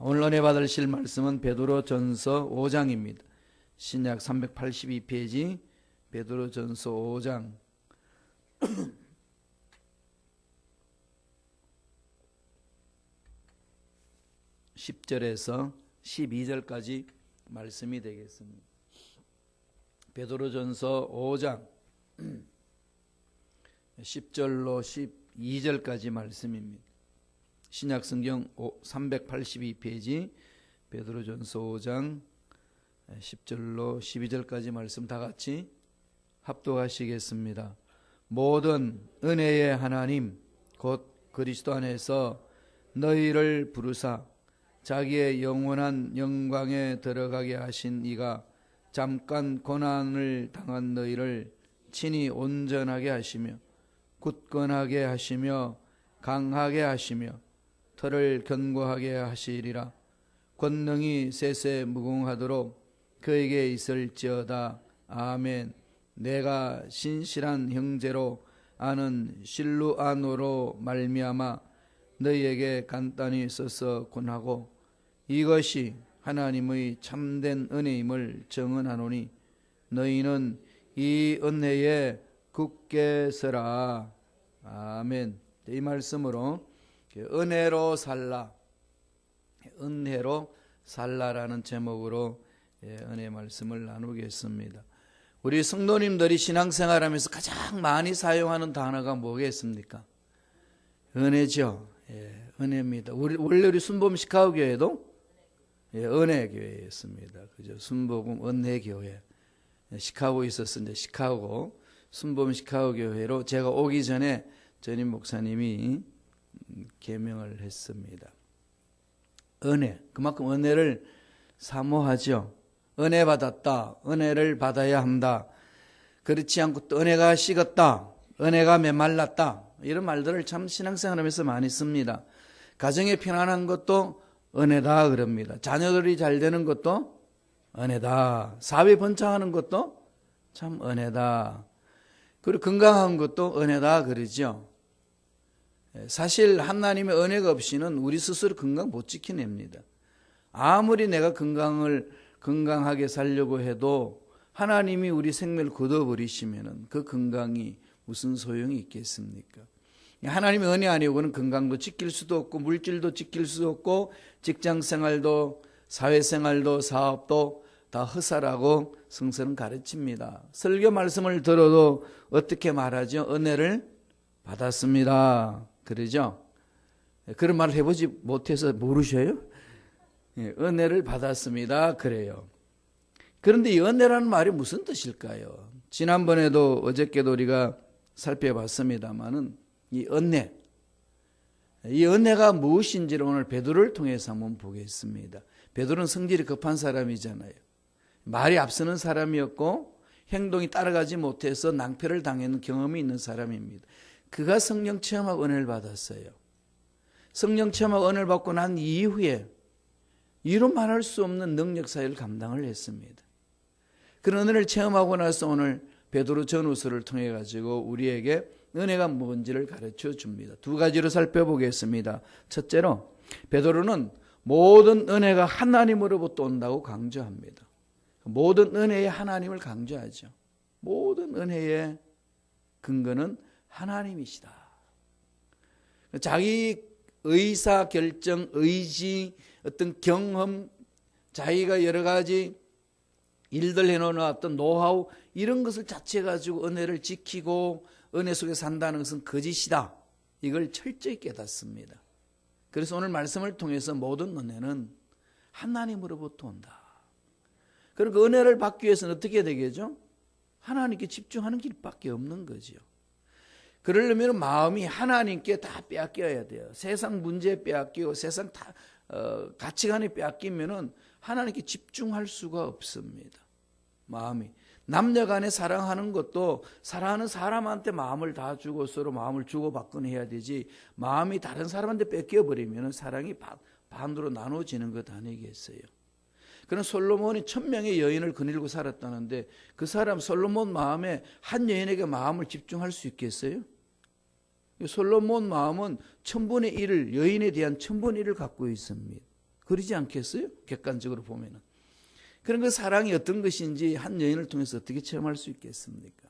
오늘 은혜 받으실 말씀은 베드로전서 5장입니다. 신약 382페이지 베드로전서 5장 10절에서 12절까지 말씀이 되겠습니다. 베드로전서 5장 10절로 12절까지 말씀입니다. 신약성경 382페이지 베드로전서 5장 10절로 12절까지 말씀 다 같이 합독하시겠습니다. 모든 은혜의 하나님 곧 그리스도 안에서 너희를 부르사 자기의 영원한 영광에 들어가게 하신 이가 잠깐 고난을 당한 너희를 친히 온전하게 하시며 굳건하게 하시며 강하게 하시며 터를 견고하게 하시리라. 권능이 세세 무궁하도록 그에게 있을지어다. 아멘. 내가 신실한 형제로 아는 실루아노로 말미암아 너희에게 간단히 써서 권하고 이것이 하나님의 참된 은혜임을 증언하노니 너희는 이 은혜에 굳게 서라. 아멘. 이 말씀으로 은혜로 살라, 은혜로 살라라는 제목으로 은혜 말씀을 나누겠습니다. 우리 성도님들이 신앙생활하면서 가장 많이 사용하는 단어가 뭐겠습니까? 은혜죠. 은혜입니다. 원래 우리 순복음 시카고교회도 은혜교회였습니다. 그죠? 순복음 은혜교회. 시카고에 있었는데 시카고 순복음 시카고교회로 제가 오기 전에 전임 목사님이 개명을 했습니다. 은혜, 그만큼 은혜를 사모하죠. 은혜 받았다, 은혜를 받아야 한다. 그렇지 않고 또 은혜가 식었다, 은혜가 메말랐다, 이런 말들을 참 신앙생활하면서 많이 씁니다. 가정이 편안한 것도 은혜다 그럽니다. 자녀들이 잘 되는 것도 은혜다. 사회 번창하는 것도 참 은혜다. 그리고 건강한 것도 은혜다 그러죠. 사실 하나님의 은혜가 없이는 우리 스스로 건강 못 지켜냅니다. 아무리 내가 건강하게 살려고 해도 하나님이 우리 생명을 거둬버리시면 그 건강이 무슨 소용이 있겠습니까? 하나님의 은혜 아니고는 건강도 지킬 수도 없고 물질도 지킬 수 없고 직장생활도 사회생활도 사업도 다 허사라고 성서는 가르칩니다. 설교 말씀을 들어도 어떻게 말하죠? 은혜를 받았습니다. 그러죠? 그런 말을 해보지 못해서 모르셔요? 은혜를 받았습니다. 그래요. 그런데 이 은혜라는 말이 무슨 뜻일까요? 지난번에도 어저께도 우리가 살펴봤습니다만은 이 은혜가 무엇인지를 오늘 베드로를 통해서 한번 보겠습니다. 베드로는 성질이 급한 사람이잖아요. 말이 앞서는 사람이었고 행동이 따라가지 못해서 낭패를 당하는 경험이 있는 사람입니다. 그가 성령 체험하고 은혜를 받았어요. 성령 체험하고 은혜를 받고 난 이후에 이루 말할 수 없는 능력 사역을 감당을 했습니다. 그런 은혜를 체험하고 나서 오늘 베드로 전후서를 통해 가지고 우리에게 은혜가 뭔지를 가르쳐 줍니다. 두 가지로 살펴보겠습니다. 첫째로 베드로는 모든 은혜가 하나님으로부터 온다고 강조합니다. 모든 은혜의 하나님을 강조하죠. 모든 은혜의 근거는 하나님이시다. 자기 의사 결정, 의지, 어떤 경험, 자기가 여러 가지 일들 해놓았던 노하우 이런 것을 자체가지고 은혜를 지키고 은혜 속에 산다는 것은 거짓이다. 이걸 철저히 깨닫습니다. 그래서 오늘 말씀을 통해서 모든 은혜는 하나님으로부터 온다. 그리고 은혜를 받기 위해서는 어떻게 되겠죠? 하나님께 집중하는 길밖에 없는 거죠. 그러려면 마음이 하나님께 다 빼앗겨야 돼요. 세상 문제에 빼앗기고 세상 가치관에 빼앗기면은 하나님께 집중할 수가 없습니다. 마음이. 남녀 간에 사랑하는 것도 사랑하는 사람한테 마음을 다 주고 서로 마음을 주고받곤 해야 되지 마음이 다른 사람한테 뺏겨버리면 사랑이 반으로 나눠지는 것 아니겠어요. 그런 솔로몬이 1000명의 여인을 거느리고 살았다는데 그 사람 솔로몬 마음에 한 여인에게 마음을 집중할 수 있겠어요? 솔로몬 마음은 1000분의 1을 여인에 대한 1000분의 1을 갖고 있습니다. 그러지 않겠어요? 객관적으로 보면은. 그런 그 사랑이 어떤 것인지 한 여인을 통해서 어떻게 체험할 수 있겠습니까?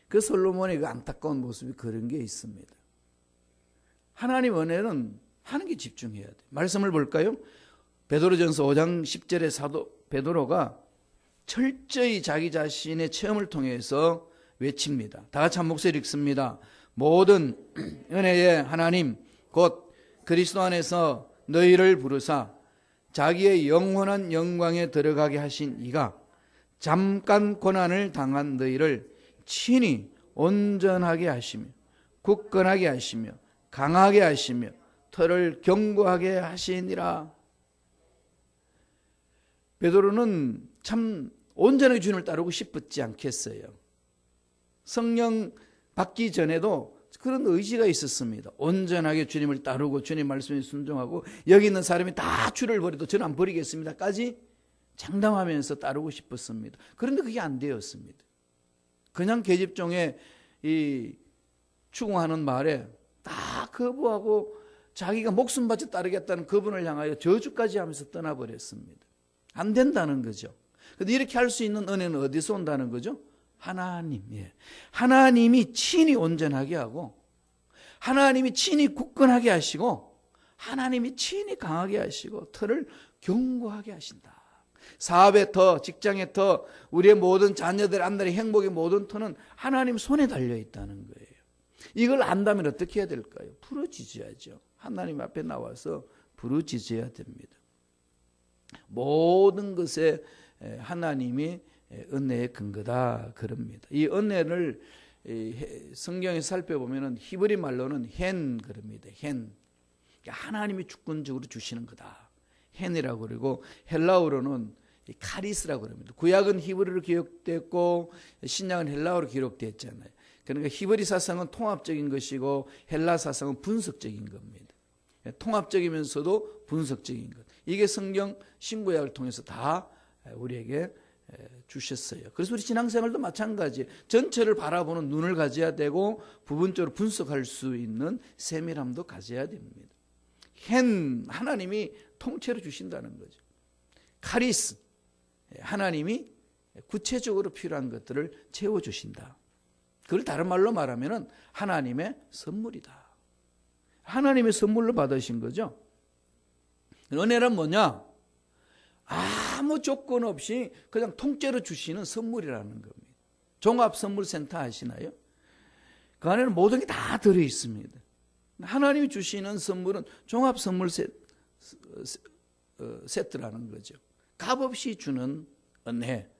그 솔로몬의 그 안타까운 모습이 그런 게 있습니다. 하나님 은혜는 하는 게 집중해야 돼. 말씀을 볼까요? 베드로전서 5장 10절에 사도 베드로가 철저히 자기 자신의 체험을 통해서 외칩니다. 다 같이 한 목소리 읽습니다. 모든 은혜의 하나님 곧 그리스도 안에서 너희를 부르사 자기의 영원한 영광에 들어가게 하신 이가 잠깐 고난을 당한 너희를 친히 온전하게 하시며 굳건하게 하시며 강하게 하시며 터를 견고하게 하시니라. 베드로는 참 온전하게 주님을 따르고 싶었지 않겠어요. 성령 받기 전에도 그런 의지가 있었습니다. 온전하게 주님을 따르고 주님 말씀에 순종하고 여기 있는 사람이 다 주를 버려도 저는 안 버리겠습니다까지 장담하면서 따르고 싶었습니다. 그런데 그게 안 되었습니다. 그냥 계집종의 이 추궁하는 말에 다 거부하고 자기가 목숨 바쳐 따르겠다는 그분을 향하여 저주까지 하면서 떠나버렸습니다. 안 된다는 거죠. 그런데 이렇게 할 수 있는 은혜는 어디서 온다는 거죠? 하나님. 예. 하나님이 친히 온전하게 하고 하나님이 친히 굳건하게 하시고 하나님이 친히 강하게 하시고 터를 견고하게 하신다. 사업의 터, 직장의 터, 우리의 모든 자녀들 앞날의 행복의 모든 터는 하나님 손에 달려 있다는 거예요. 이걸 안다면 어떻게 해야 될까요? 부르짖어야죠. 하나님 앞에 나와서 부르짖어야 됩니다. 모든 것에 하나님이 은혜의 근거다 그럽니다. 이 은혜를 성경에 살펴보면 히브리 말로는 헨 그럽니다. 헨. 하나님이 주권적으로 주시는 거다. 헨이라고 그러고 헬라어로는 카리스라고 그럽니다. 구약은 히브리로 기록됐고 신약은 헬라어로 기록됐잖아요. 그러니까 히브리 사상은 통합적인 것이고 헬라 사상은 분석적인 겁니다. 통합적이면서도 분석적인 것. 이게 성경 신구약을 통해서 다 우리에게 주셨어요. 그래서 우리 신앙생활도 마찬가지. 전체를 바라보는 눈을 가져야 되고 부분적으로 분석할 수 있는 세밀함도 가져야 됩니다. 헨 하나님이 통째로 주신다는 거죠. 카리스 하나님이 구체적으로 필요한 것들을 채워주신다. 그걸 다른 말로 말하면 하나님의 선물이다. 하나님의 선물로 받으신 거죠. 은혜란 뭐냐? 아무 조건 없이 그냥 통째로 주시는 선물이라는 겁니다. 종합선물센터 아시나요? 그 안에는 모든 게 다 들어있습니다. 하나님이 주시는 선물은 종합선물 세트라는 거죠. 값없이 주는 은혜.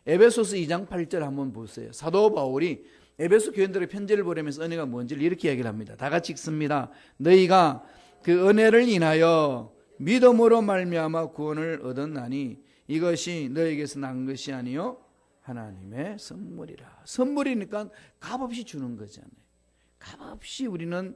에베소서 2장 8절 한번 보세요. 사도 바울이 에베소 교인들에게 편지를 보내면서 은혜가 뭔지를 이렇게 이야기를 합니다. 다 같이 읽습니다. 너희가 그 은혜를 인하여 믿음으로 말미암아 구원을 얻었나니 이것이 너희에게서 난 것이 아니요 하나님의 선물이라. 선물이니까 값없이 주는 거잖아요. 값없이 우리는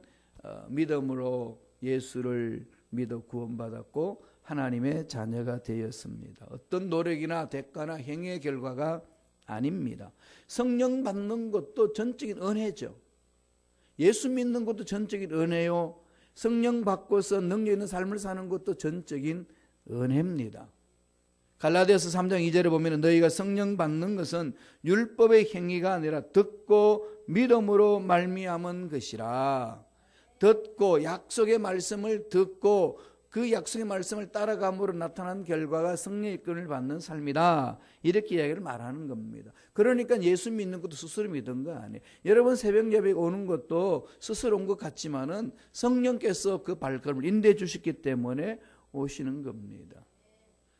믿음으로 예수를 믿어 구원받았고 하나님의 자녀가 되었습니다. 어떤 노력이나 대가나 행위의 결과가 아닙니다. 성령 받는 것도 전적인 은혜죠. 예수 믿는 것도 전적인 은혜요. 성령 받고서 능력 있는 삶을 사는 것도 전적인 은혜입니다. 갈라디아서 3장 2절에 보면 너희가 성령 받는 것은 율법의 행위가 아니라 듣고 믿음으로 말미암은 것이라. 듣고 약속의 말씀을 듣고 그 약속의 말씀을 따라감으로 나타난 결과가 성령의 이끌림을 받는 삶이다. 이렇게 이야기를 말하는 겁니다. 그러니까 예수 믿는 것도 스스로 믿은 거 아니에요. 여러분 새벽 예배 오는 것도 스스로 온 것 같지만은 성령께서 그 발걸음을 인도해 주셨기 때문에 오시는 겁니다.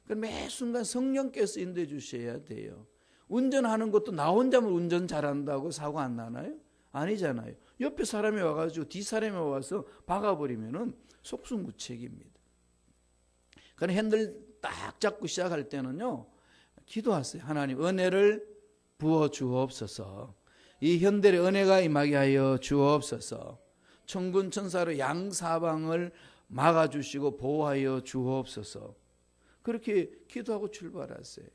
매 순간 성령께서 인도해 주셔야 돼요. 운전하는 것도 나 혼자면 운전 잘한다고 사고 안 나나요? 아니잖아요. 옆에 사람이 와가지고 뒤 사람이 와서 박아버리면은 속수무책입니다. 그런 핸들 딱 잡고 시작할 때는요, 기도하세요. 하나님 은혜를 부어 주옵소서. 이 현대의 은혜가 임하게 하여 주옵소서. 천군 천사로 양사방을 막아주시고 보호하여 주옵소서. 그렇게 기도하고 출발하세요.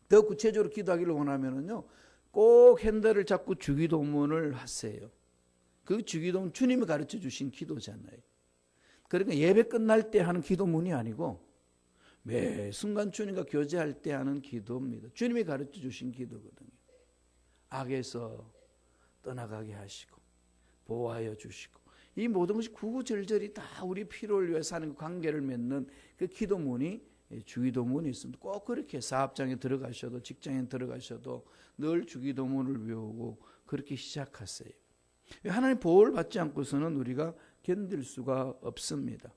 더 구체적으로 기도하기를 원하면은요, 꼭 핸들을 잡고 주기도문을 하세요. 그 주기도문 주님이 가르쳐 주신 기도잖아요. 그러니까 예배 끝날 때 하는 기도문이 아니고 매 순간 주님과 교제할 때 하는 기도입니다. 주님이 가르쳐 주신 기도거든요. 악에서 떠나가게 하시고 보호하여 주시고, 이 모든 것이 구구절절이 다 우리 필요를 위해 사는 관계를 맺는 그 기도문이 주기도문이 있습니다. 꼭 그렇게 사업장에 들어가셔도 직장에 들어가셔도 늘 주기도문을 외우고 그렇게 시작하세요. 하나님 보호를 받지 않고서는 우리가 견딜 수가 없습니다.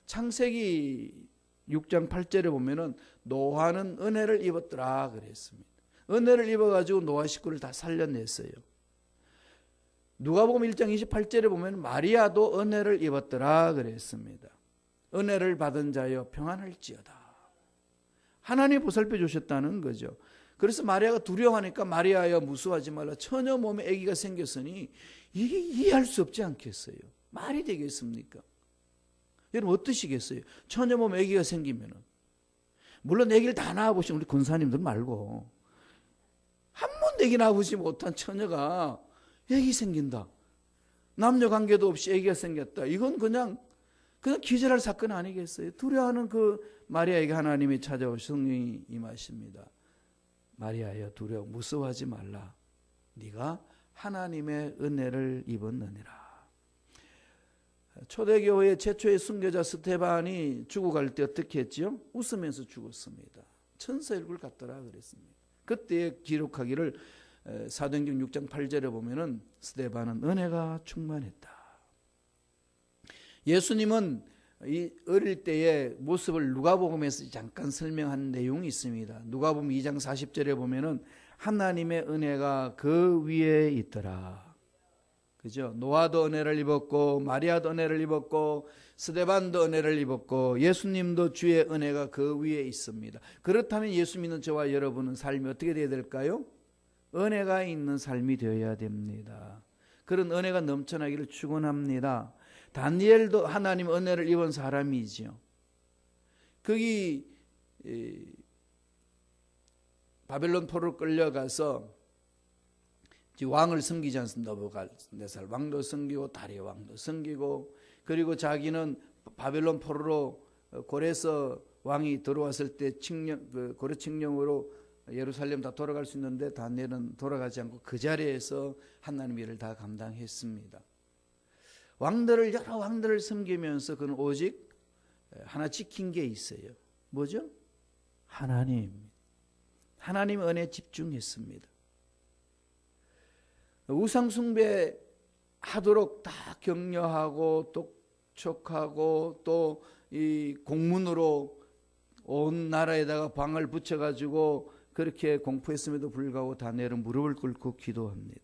창세기 6장 8절에 보면은 노아는 은혜를 입었더라 그랬습니다. 은혜를 입어가지고 노아 식구를 다 살려냈어요. 누가복음 1장 28절에 보면 마리아도 은혜를 입었더라 그랬습니다. 은혜를 받은 자여 평안할지어다. 하나님이 보살펴 주셨다는 거죠. 그래서 마리아가 두려워하니까 마리아여 무수하지 말라. 처녀 몸에 아기가 생겼으니 이게 이해할 수 없지 않겠어요? 말이 되겠습니까? 여러분 어떠시겠어요? 처녀 몸에 아기가 생기면은, 물론 아기를 다 낳아보신 우리 권사님들 말고 한 번도 아기 낳아보지 못한 처녀가 아기 생긴다, 남녀 관계도 없이 아기가 생겼다, 이건 그냥 기절할 사건 아니겠어요? 두려워하는 그 마리아에게 하나님이 찾아오신 성령이 임하십니다. 마리아여 두려워 무서워하지 말라. 네가 하나님의 은혜를 입었느니라. 초대교회 최초의 순교자 스데반이 죽어갈 때 어떻게 했지요? 웃으면서 죽었습니다. 천사 얼굴 같더라 그랬습니다. 그때 기록하기를 사도행전 6장 8절에 보면은 스데반은 은혜가 충만했다. 예수님은 이 어릴 때의 모습을 누가복음에서 잠깐 설명한 내용이 있습니다. 누가복음 2장 40절에 보면은 하나님의 은혜가 그 위에 있더라. 그죠? 노아도 은혜를 입었고 마리아도 은혜를 입었고 스데반도 은혜를 입었고 예수님도 주의 은혜가 그 위에 있습니다. 그렇다면 예수 믿는 저와 여러분은 삶이 어떻게 되어야 될까요? 은혜가 있는 삶이 되어야 됩니다. 그런 은혜가 넘쳐나기를 축원합니다. 다니엘도 하나님 은혜를 입은 사람이지요. 거기 바벨론 포로로 끌려가서 왕을 섬기지 않습니다. 느부갓네살 왕도 섬기고 다리오 왕도 섬기고, 그리고 자기는 바벨론 포로로 고레서 왕이 들어왔을 때 고레 칙령으로 예루살렘 다 돌아갈 수 있는데 다니엘은 돌아가지 않고 그 자리에서 하나님 일을 다 감당했습니다. 여러 왕들을 섬기면서 그는 오직 하나 지킨 게 있어요. 뭐죠? 하나님 은혜에 집중했습니다. 우상 숭배 하도록 다 격려하고 독촉하고 또 이 공문으로 온 나라에다가 방을 붙여가지고 그렇게 공포했음에도 불구하고 다니엘은 무릎을 꿇고 기도합니다.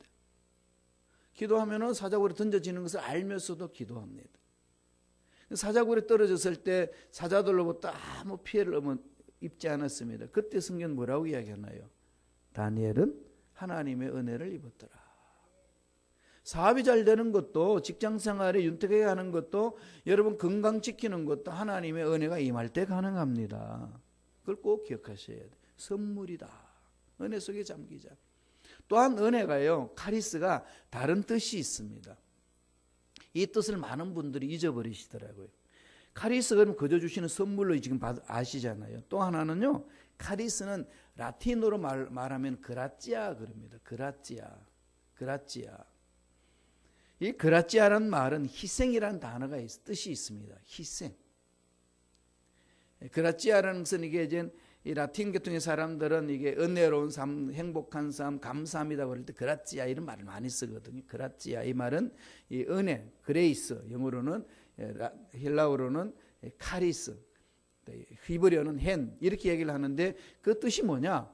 기도하면은 사자굴에 던져지는 것을 알면서도 기도합니다. 사자굴에 떨어졌을 때 사자들로부터 아무 피해를 입지 않았습니다. 그때 성경 뭐라고 이야기하나요? 다니엘은 하나님의 은혜를 입었더라. 사업이 잘 되는 것도, 직장생활에 윤택하게 하는 것도, 여러분 건강 지키는 것도 하나님의 은혜가 임할 때 가능합니다. 그걸 꼭 기억하셔야 돼요. 선물이다. 은혜 속에 잠기자. 또한 은혜가요, 카리스가 다른 뜻이 있습니다. 이 뜻을 많은 분들이 잊어버리시더라고요. 카리스 그럼 거저 주시는 선물로 지금 아시잖아요. 또 하나는요, 카리스는 라틴어로 말하면 그라찌아 그럽니다. 그라찌아. 이 그라찌아라는 말은 희생이라는 단어가 뜻이 있습니다. 희생. 그라찌아라는 것은 이게 이제 이 라틴 계통의 사람들은 이게 은혜로운 삶, 행복한 삶, 감사합니다 그럴 때 그라찌아 이런 말을 많이 쓰거든요. 그라찌아 이 말은 이 은혜, 그레이스, 영어로는 헬라어로는 카리스, 히브리어는 헨 이렇게 얘기를 하는데 그 뜻이 뭐냐?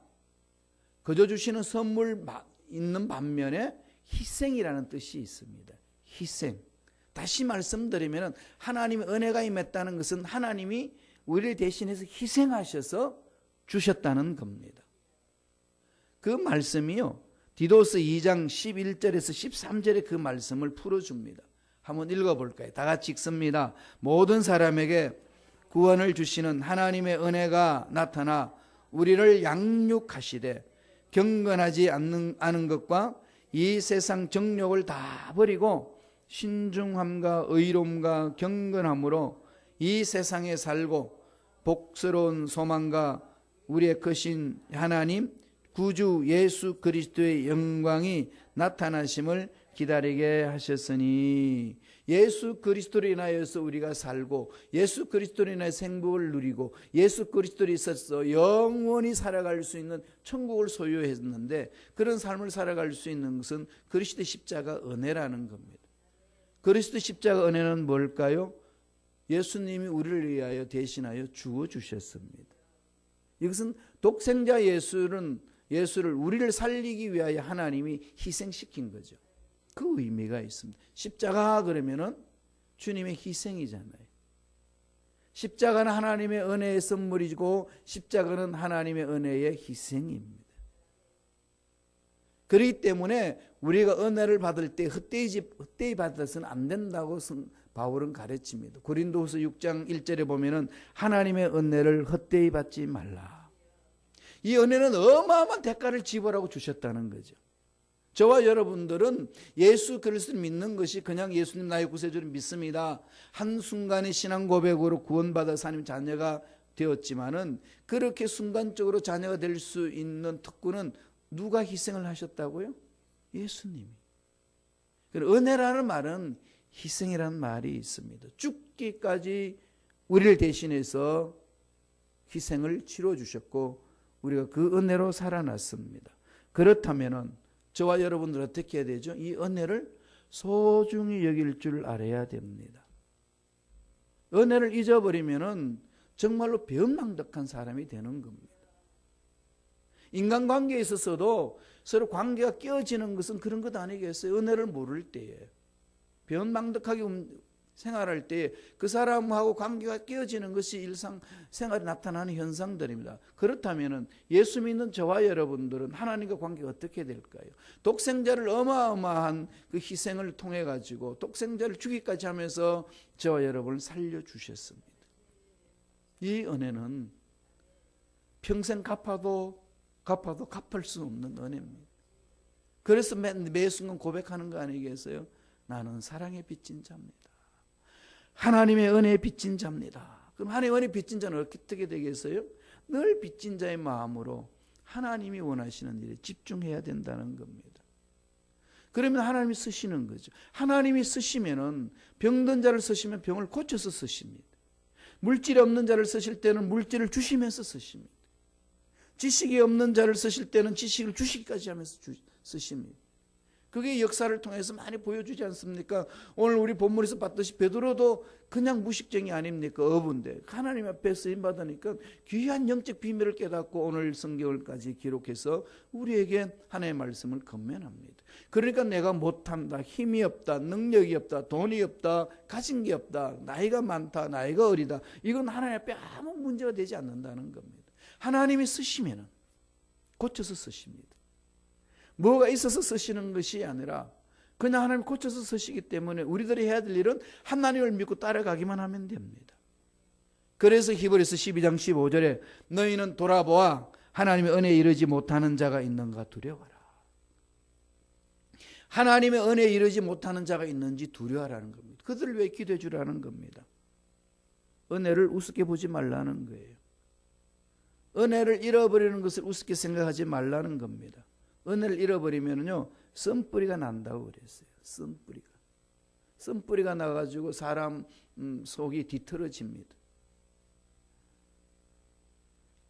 거저 주시는 선물 있는 반면에 희생이라는 뜻이 있습니다. 희생. 다시 말씀드리면 하나님의 은혜가 임했다는 것은 하나님이 우리를 대신해서 희생하셔서 주셨다는 겁니다. 그 말씀이요, 디도스 2장 11절에서 13절에 그 말씀을 풀어줍니다. 한번 읽어볼까요? 다 같이 읽습니다. 모든 사람에게 구원을 주시는 하나님의 은혜가 나타나 우리를 양육하시되 경건하지 않은 것과 이 세상 정욕을 다 버리고 신중함과 의로움과 경건함으로 이 세상에 살고 복스러운 소망과 우리의 크신 하나님 구주 예수 그리스도의 영광이 나타나심을 기다리게 하셨으니, 예수 그리스도로 인하여서 우리가 살고 예수 그리스도로 인하여 행복을 누리고 예수 그리스도로 있어서 영원히 살아갈 수 있는 천국을 소유했는데, 그런 삶을 살아갈 수 있는 것은 그리스도 십자가 은혜라는 겁니다. 그리스도 십자가 은혜는 뭘까요? 예수님이 우리를 위하여 대신하여 죽어주셨습니다. 이것은 독생자 예수를 우리를 살리기 위하여 하나님이 희생시킨 거죠. 그 의미가 있습니다. 십자가 그러면은 주님의 희생이잖아요. 십자가는 하나님의 은혜의 선물이고 십자가는 하나님의 은혜의 희생입니다. 그렇기 때문에 우리가 은혜를 받을 때 헛되이 받아서는 안 된다고 바울은 가르칩니다. 고린도후서 6장 1절에 보면은 하나님의 은혜를 헛되이 받지 말라. 이 은혜는 어마어마한 대가를 지불하고 주셨다는 거죠. 저와 여러분들은 예수 그리스도를 믿는 것이 그냥 예수님 나의 구세주를 믿습니다, 한순간의 신앙 고백으로 구원받아 하나님 자녀가 되었지만은, 그렇게 순간적으로 자녀가 될 수 있는 특권은 누가 희생을 하셨다고요? 예수님이. 은혜라는 말은 희생이라는 말이 있습니다. 죽기까지 우리를 대신해서 희생을 치러 주셨고 우리가 그 은혜로 살아났습니다. 그렇다면은 저와 여러분들 어떻게 해야 되죠? 이 은혜를 소중히 여길 줄 알아야 됩니다. 은혜를 잊어버리면은 정말로 배은망덕한 사람이 되는 겁니다. 인간관계에 있어서도 서로 관계가 깨어지는 것은 그런 것 아니겠어요? 은혜를 모를 때에, 배은망덕하게 생활할 때 그 사람하고 관계가 깨어지는 것이 일상생활에 나타나는 현상들입니다. 그렇다면 예수 믿는 저와 여러분들은 하나님과 관계가 어떻게 될까요? 독생자를 어마어마한 그 희생을 통해 가지고 독생자를 주기까지 하면서 저와 여러분을 살려주셨습니다. 이 은혜는 평생 갚아도 갚을 수 없는 은혜입니다. 그래서 매 순간 고백하는 거 아니겠어요? 나는 사랑에 빚진 자입니다. 하나님의 은혜에 빚진 자입니다. 그럼 하나님의 은혜에 빚진 자는 어떻게 되겠어요? 늘 빚진 자의 마음으로 하나님이 원하시는 일에 집중해야 된다는 겁니다. 그러면 하나님이 쓰시는 거죠. 하나님이 쓰시면은 병든 자를 쓰시면 병을 고쳐서 쓰십니다. 물질이 없는 자를 쓰실 때는 물질을 주시면서 쓰십니다. 지식이 없는 자를 쓰실 때는 지식을 주시기까지 하면서 쓰십니다. 그게 역사를 통해서 많이 보여주지 않습니까? 오늘 우리 본문에서 봤듯이 베드로도 그냥 무식쟁이 아닙니까? 어부인데 하나님 앞에 쓰임 받으니까 귀한 영적 비밀을 깨닫고 오늘 성경을까지 기록해서 우리에게 하나님의 말씀을 건면합니다. 그러니까 내가 못한다, 힘이 없다, 능력이 없다, 돈이 없다, 가진 게 없다, 나이가 많다, 나이가 어리다, 이건 하나님 앞에 아무 문제가 되지 않는다는 겁니다. 하나님이 쓰시면 고쳐서 쓰십니다. 뭐가 있어서 쓰시는 것이 아니라 그냥 하나님 고쳐서 쓰시기 때문에 우리들이 해야 될 일은 하나님을 믿고 따라가기만 하면 됩니다. 그래서 히브리서 12장 15절에 너희는 돌아보아 하나님의 은혜에 이르지 못하는 자가 있는가 두려워하라. 하나님의 은혜에 이르지 못하는 자가 있는지 두려워하라는 겁니다. 그들을 위해 기도해 주라는 겁니다. 은혜를 우습게 보지 말라는 거예요. 은혜를 잃어버리는 것을 우습게 생각하지 말라는 겁니다. 은혜를 잃어버리면요 쓴뿌리가 난다고 그랬어요. 쓴뿌리가 나가지고 사람 속이 뒤틀어집니다.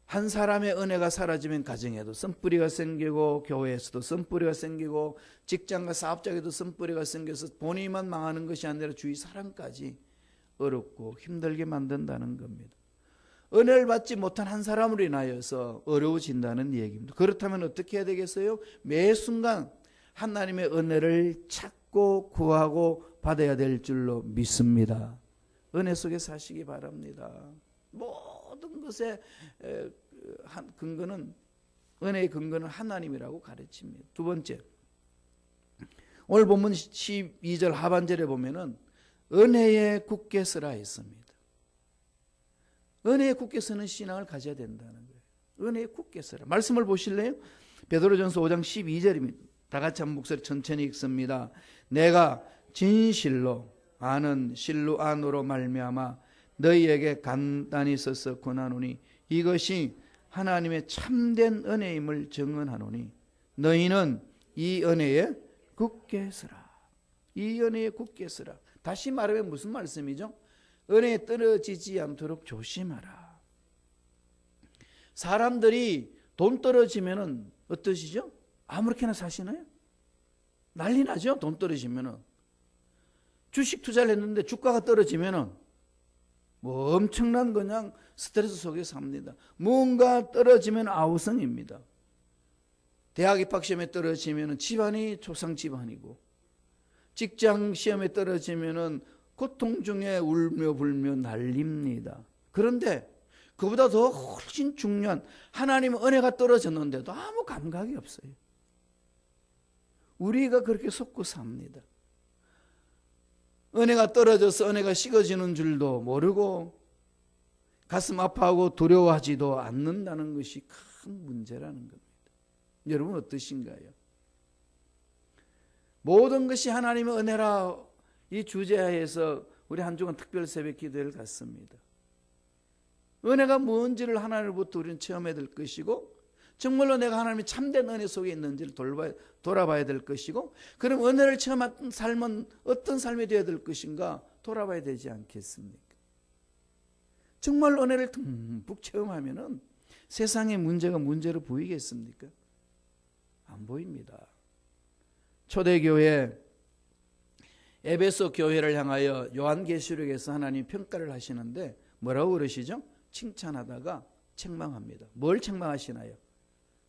한 사람의 은혜가 사라지면 가정에도 쓴뿌리가 생기고 교회에서도 쓴뿌리가 생기고 직장과 사업장에도 쓴뿌리가 생겨서 본인만 망하는 것이 아니라 주위 사람까지 어렵고 힘들게 만든다는 겁니다. 은혜를 받지 못한 한 사람으로 인하여서 어려워진다는 얘기입니다. 그렇다면 어떻게 해야 되겠어요? 매 순간 하나님의 은혜를 찾고 구하고 받아야 될 줄로 믿습니다. 은혜 속에 사시기 바랍니다. 모든 것의 근거는, 은혜의 근거는 하나님이라고 가르칩니다. 두 번째, 오늘 본문 12절 하반절에 보면은 은혜에 굳게 서라 했습니다. 은혜에 굳게 서는 신앙을 가져야 된다는 거예요. 은혜에 굳게 서라. 말씀을 보실래요? 베드로전서 5장 12절입니다. 다 같이 한 목소리 천천히 읽습니다. 내가 진실로 아는 실로 안으로 말미암아 너희에게 간단히 써서 권하노니 이것이 하나님의 참된 은혜임을 증언하노니 너희는 이 은혜에 굳게 서라. 이 은혜에 굳게 서라. 다시 말하면 무슨 말씀이죠? 은혜에 떨어지지 않도록 조심하라. 사람들이 돈 떨어지면은 어떠시죠? 아무렇게나 사시나요? 난리 나죠? 돈 떨어지면은. 주식 투자를 했는데 주가가 떨어지면은 뭐 엄청난 그냥 스트레스 속에 삽니다. 뭔가 떨어지면 아우성입니다. 대학 입학 시험에 떨어지면은 집안이 초상 집안이고, 직장 시험에 떨어지면은 고통 중에 울며 불며 난립니다. 그런데 그보다 더 훨씬 중요한 하나님의 은혜가 떨어졌는데도 아무 감각이 없어요. 우리가 그렇게 속고 삽니다. 은혜가 떨어져서 은혜가 식어지는 줄도 모르고 가슴 아파하고 두려워하지도 않는다는 것이 큰 문제라는 겁니다. 여러분 어떠신가요? 모든 것이 하나님의 은혜라 이 주제하에서 우리 한 주간 특별 새벽 기도를 갖습니다. 은혜가 뭔지를 하나님으로부터 우리는 체험해야 될 것이고, 정말로 내가 하나님의 참된 은혜 속에 있는지를 돌아봐야 될 것이고, 그럼 은혜를 체험한 삶은 어떤 삶이 되어야 될 것인가 돌아봐야 되지 않겠습니까? 정말 은혜를 듬뿍 체험하면은 세상의 문제가 문제로 보이겠습니까? 안 보입니다. 초대교회 에베소 교회를 향하여 요한계시록에서 하나님 평가를 하시는데 뭐라고 그러시죠? 칭찬하다가 책망합니다. 뭘 책망하시나요?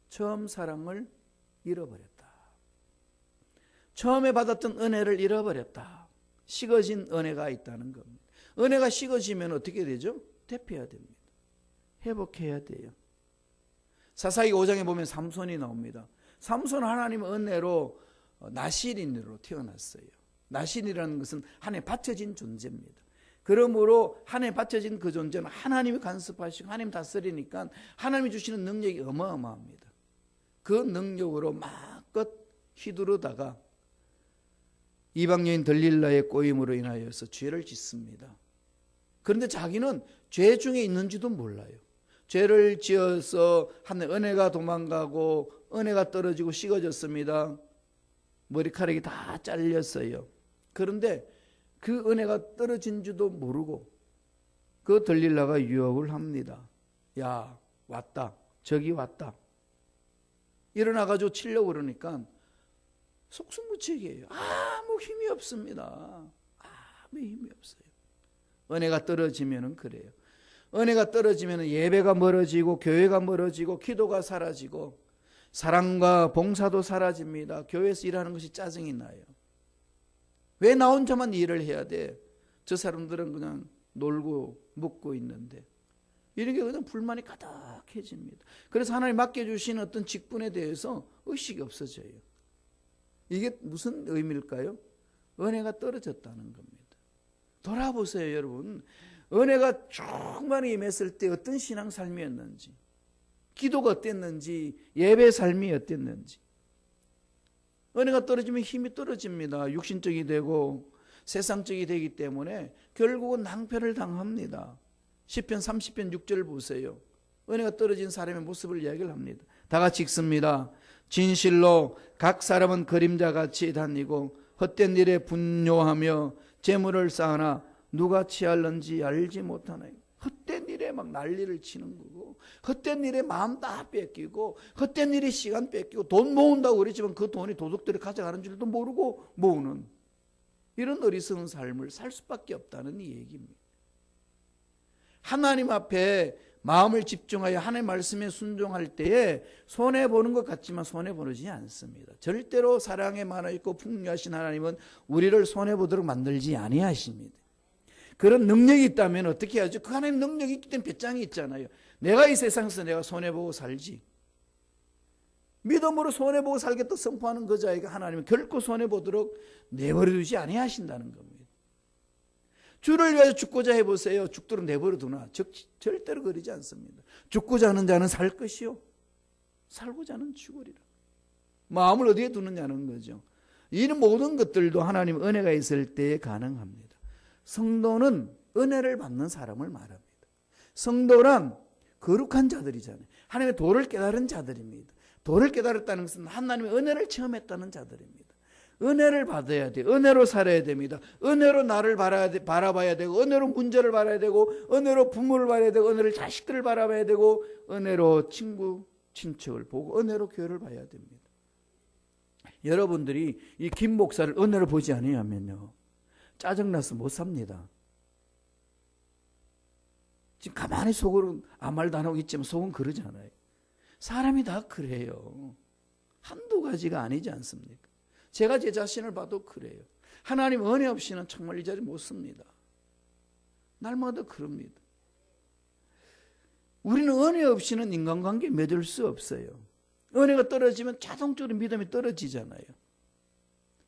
처음 사랑을 잃어버렸다. 처음에 받았던 은혜를 잃어버렸다. 식어진 은혜가 있다는 겁니다. 은혜가 식어지면 어떻게 되죠? 되펴야 됩니다. 회복해야 돼요. 사사기 5장에 보면 삼손이 나옵니다. 삼손은 하나님의 은혜로 나실인으로 태어났어요. 나실이라는 것은 하나님에 바쳐진 존재입니다. 그러므로 하나님에 바쳐진 그 존재는 하나님이 간섭하시고 하나님 다스리니까 하나님이 주시는 능력이 어마어마합니다. 그 능력으로 마껏 휘두르다가 이방 여인 들릴라의 꼬임으로 인하여서 죄를 짓습니다. 그런데 자기는 죄 중에 있는지도 몰라요. 죄를 지어서 하늘 은혜가 도망가고 은혜가 떨어지고 식어졌습니다. 머리카락이 다 잘렸어요. 그런데 그 은혜가 떨어진 줄도 모르고 그 들릴라가 유혹을 합니다. 야, 왔다. 저기 왔다. 일어나가지고 치려고 그러니까 속수무책이에요. 아무 힘이 없습니다. 아무 힘이 없어요. 은혜가 떨어지면은 그래요. 은혜가 떨어지면 예배가 멀어지고 교회가 멀어지고 기도가 사라지고 사랑과 봉사도 사라집니다. 교회에서 일하는 것이 짜증이 나요. 왜 나 혼자만 일을 해야 돼? 저 사람들은 그냥 놀고 먹고 있는데. 이런 게 그냥 불만이 가득해집니다. 그래서 하나님 맡겨주신 어떤 직분에 대해서 의식이 없어져요. 이게 무슨 의미일까요? 은혜가 떨어졌다는 겁니다. 돌아보세요, 여러분. 은혜가 충만히 임했을 때 어떤 신앙 삶이었는지, 기도가 어땠는지, 예배 삶이 어땠는지. 은혜가 떨어지면 힘이 떨어집니다. 육신적이 되고 세상적이 되기 때문에 결국은 낭패를 당합니다. 시편 30편 6절 보세요. 은혜가 떨어진 사람의 모습을 이야기를 합니다. 다 같이 읽습니다. 진실로 각 사람은 그림자같이 다니고 헛된 일에 분뇨하며 재물을 쌓으나 누가 취할는지 알지 못하나요? 헛된 일에 막 난리를 치는 거고, 헛된 일에 마음 다 뺏기고, 헛된 일에 시간 뺏기고, 돈 모은다고 그랬지만 그 돈이 도둑들이 가져가는 줄도 모르고 모으는 이런 어리석은 삶을 살 수밖에 없다는 이 얘기입니다. 하나님 앞에 마음을 집중하여 하나님의 말씀에 순종할 때에 손해보는 것 같지만 손해보지 않습니다. 절대로 사랑에 많아있고 풍요하신 하나님은 우리를 손해보도록 만들지 아니하십니다. 그런 능력이 있다면 어떻게 하죠? 그 하나님 능력이 있기 때문에 배짱이 있잖아요. 내가 이 세상에서 내가 손해보고 살지. 믿음으로 손해보고 살겠다 선포하는 그 자에게 하나님은 결코 손해보도록 내버려두지 아니하신다는 겁니다. 주를 위하여 죽고자 해보세요. 죽도록 내버려두나? 절대로 그러지 않습니다. 죽고자 하는 자는 살 것이요 살고자 하는 죽으리라. 마음을 어디에 두느냐는 거죠. 이 모든 것들도 하나님 은혜가 있을 때에 가능합니다. 성도는 은혜를 받는 사람을 말합니다. 성도란 거룩한 자들이잖아요. 하나님의 도를 깨달은 자들입니다. 도를 깨달았다는 것은 하나님의 은혜를 체험했다는 자들입니다. 은혜를 받아야 돼요. 은혜로 살아야 됩니다. 은혜로 나를 바라봐야 되고, 은혜로 문제를 바라야 되고, 은혜로 부모를 바라야 되고, 은혜로 자식들을 바라봐야 되고, 은혜로 친구, 친척을 보고, 은혜로 교회를 봐야 됩니다. 여러분들이 이 김 목사를 은혜로 보지 않으면요, 짜증나서 못 삽니다. 지금 가만히 속으로 아무 말도 안 하고 있지만 속은 그러잖아요. 사람이 다 그래요. 한두 가지가 아니지 않습니까? 제가 제 자신을 봐도 그래요. 하나님 은혜 없이는 정말 이 자리 못 씁니다. 날마다 그럽니다. 우리는 은혜 없이는 인간관계 맺을 수 없어요. 은혜가 떨어지면 자동적으로 믿음이 떨어지잖아요.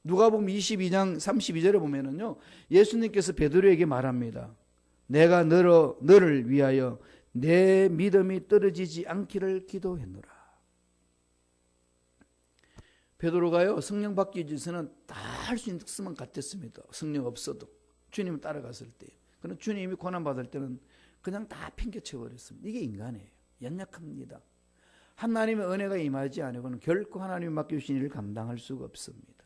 누가복음 22장 32절에 보면은요, 예수님께서 베드로에게 말합니다. 내가 너를 위하여 내 믿음이 떨어지지 않기를 기도했노라. 베드로가요, 성령 받기 위해서는 다 할 수 있는 것만 같았습니다. 성령 없어도 주님을 따라갔을 때. 그러나 주님이 고난 받을 때는 그냥 다 핑계쳐 버렸습니다. 이게 인간이에요. 연약합니다. 하나님의 은혜가 임하지 않으고는 결코 하나님이 맡겨주신 일을 감당할 수가 없습니다.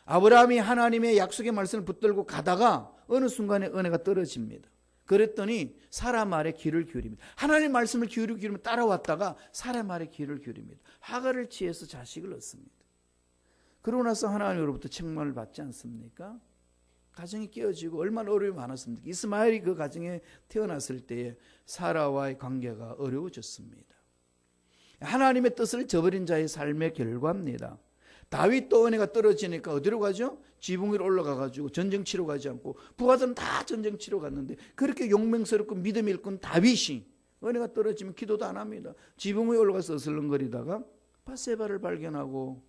아브라함이 하나님의 약속의 말씀을 붙들고 가다가 어느 순간에 은혜가 떨어집니다. 그랬더니 사라 말에 귀를 기울입니다. 하나님의 말씀을 기울이면 따라왔다가 사라 말에 귀를 기울입니다. 하갈을 취해서 자식을 얻습니다. 그러고 나서 하나님으로부터 책망을 받지 않습니까? 가정이 깨어지고 얼마나 어려움이 많았습니까? 이스마엘이 그 가정에 태어났을 때에 사라와의 관계가 어려워졌습니다. 하나님의 뜻을 저버린 자의 삶의 결과입니다. 다윗도 은혜가 떨어지니까 어디로 가죠? 지붕 위로 올라가가지고 전쟁 치러 가지 않고, 부하들은 다 전쟁 치러 갔는데 그렇게 용맹스럽고 믿음 일꾼 다윗이 은혜가 떨어지면 기도도 안 합니다. 지붕 위에 올라가서 어슬렁거리다가 밧세바를 발견하고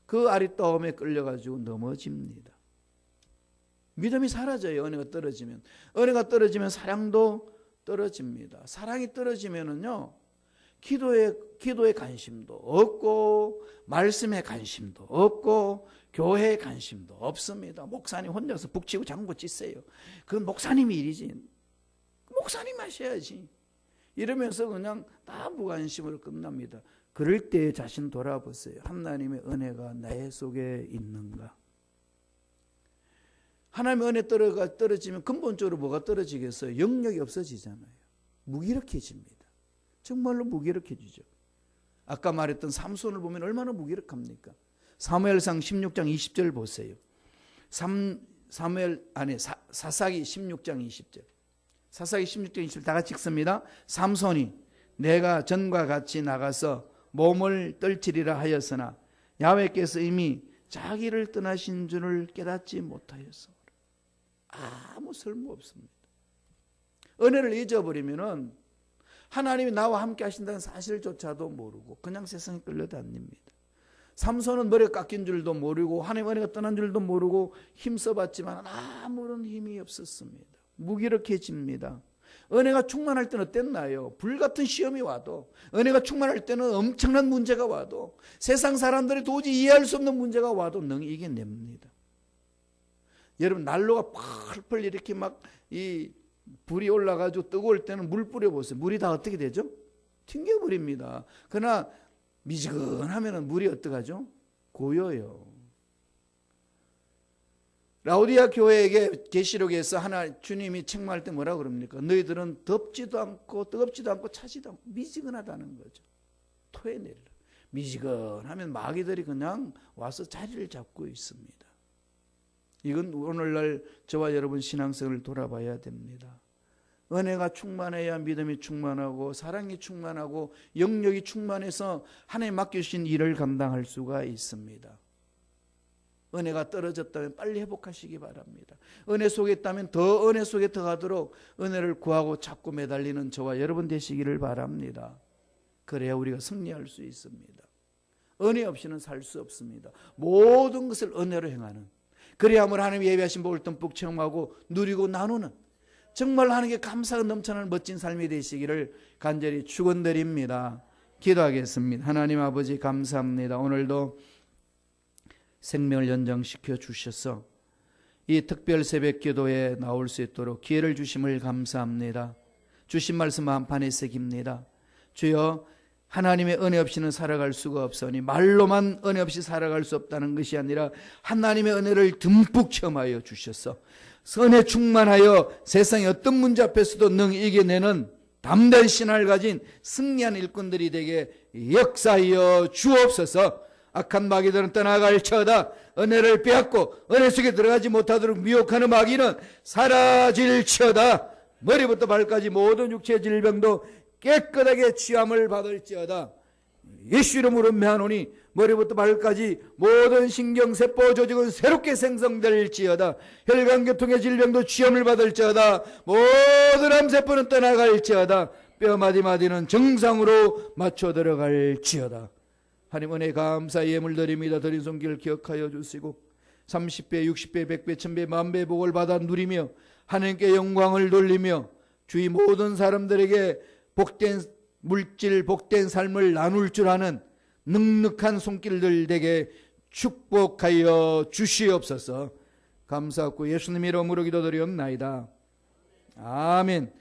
그 아리따움에 끌려가지고 넘어집니다. 믿음이 사라져요. 은혜가 떨어지면. 은혜가 떨어지면 사랑도 떨어집니다. 사랑이 떨어지면은요, 기도에 관심도 없고, 말씀에 관심도 없고, 교회에 관심도 없습니다. 목사님 혼자서 북치고 장구 찢어요. 그건 목사님이 일이지. 목사님 하셔야지. 이러면서 그냥 다 무관심으로 끝납니다. 그럴 때 자신 돌아보세요. 하나님의 은혜가 내 속에 있는가? 하나님의 은혜 떨어지면 근본적으로 뭐가 떨어지겠어요? 영역이 없어지잖아요. 무기력해집니다. 정말로 무기력해지죠. 아까 말했던 삼손을 보면 얼마나 무기력합니까? 사무엘상 16장 20절 보세요. 사사기 16장 20절. 사사기 16장 20절 다 같이 읽습니다. 삼손이 내가 전과 같이 나가서 몸을 떨치리라 하였으나 야훼께서 이미 자기를 떠나신 줄을 깨닫지 못하였어. 아무 쓸모 없습니다. 은혜를 잊어버리면은 하나님이 나와 함께 하신다는 사실조차도 모르고 그냥 세상에 끌려다닙니다. 삼손은 머리가 깎인 줄도 모르고 하나님의 은혜가 떠난 줄도 모르고 힘써봤지만 아무런 힘이 없었습니다. 무기력해집니다. 은혜가 충만할 때는 어땠나요? 불같은 시험이 와도, 은혜가 충만할 때는 엄청난 문제가 와도, 세상 사람들이 도저히 이해할 수 없는 문제가 와도 능히 이겨냅니다. 여러분, 난로가 펄펄 이렇게 막 이 불이 올라가지고 뜨거울 때는 물 뿌려보세요. 물이 다 어떻게 되죠? 튕겨버립니다. 그러나 미지근하면 물이 어떡하죠? 고여요. 라오디아 교회에게 계시록에서 주님이 책망할 때 뭐라 그럽니까? 너희들은 덥지도 않고 뜨겁지도 않고 차지도 않고 미지근하다는 거죠. 토해내리라. 미지근하면 마귀들이 그냥 와서 자리를 잡고 있습니다. 이건 오늘날 저와 여러분 신앙생활을 돌아봐야 됩니다. 은혜가 충만해야 믿음이 충만하고 사랑이 충만하고 영역이 충만해서 하나님 맡겨주신 일을 감당할 수가 있습니다. 은혜가 떨어졌다면 빨리 회복하시기 바랍니다. 은혜 속에 있다면 더 은혜 속에 들어가도록 은혜를 구하고 찾고 매달리는 저와 여러분 되시기를 바랍니다. 그래야 우리가 승리할 수 있습니다. 은혜 없이는 살 수 없습니다. 모든 것을 은혜로 행하는, 그래야만 하나님 예배하신 복을 듬뿍 체험하고 누리고 나누는, 정말 하나님께 감사가 넘쳐나는 멋진 삶이 되시기를 간절히 축원드립니다. 기도하겠습니다. 하나님 아버지 감사합니다. 오늘도 생명을 연장시켜 주셔서 이 특별 새벽 기도에 나올 수 있도록 기회를 주심을 감사합니다. 주신 말씀 한판에 새깁니다. 주여, 하나님의 은혜 없이는 살아갈 수가 없으니 말로만 은혜 없이 살아갈 수 없다는 것이 아니라 하나님의 은혜를 듬뿍 체험하여 주셔서 은혜 충만하여 세상의 어떤 문제 앞에서도 능히 이겨내는 담대한 신앙을 가진 승리한 일꾼들이 되게 역사하여 주옵소서. 악한 마귀들은 떠나갈지어다. 은혜를 빼앗고 은혜 속에 들어가지 못하도록 미혹하는 마귀는 사라질지어다. 머리부터 발까지 모든 육체의 질병도 깨끗하게 치유함을 받을지어다. 예수 이름으로 명하노니 머리부터 발까지 모든 신경세포 조직은 새롭게 생성될지어다. 혈관계통의 질병도 치유함을 받을지어다. 모든 암세포는 떠나갈지어다. 뼈마디마디는 정상으로 맞춰 들어갈지어다. 하나님 은혜 감사 예물 드립니다. 드린 손길 기억하여 주시고 30배, 60배, 100배, 1000배, 만배 복을 받아 누리며 하나님께 영광을 돌리며 주위 모든 사람들에게 복된 물질, 복된 삶을 나눌 줄 아는 넉넉한 손길들 되게 축복하여 주시옵소서. 감사하고 예수님 이름으로 기도드리옵나이다. 아멘.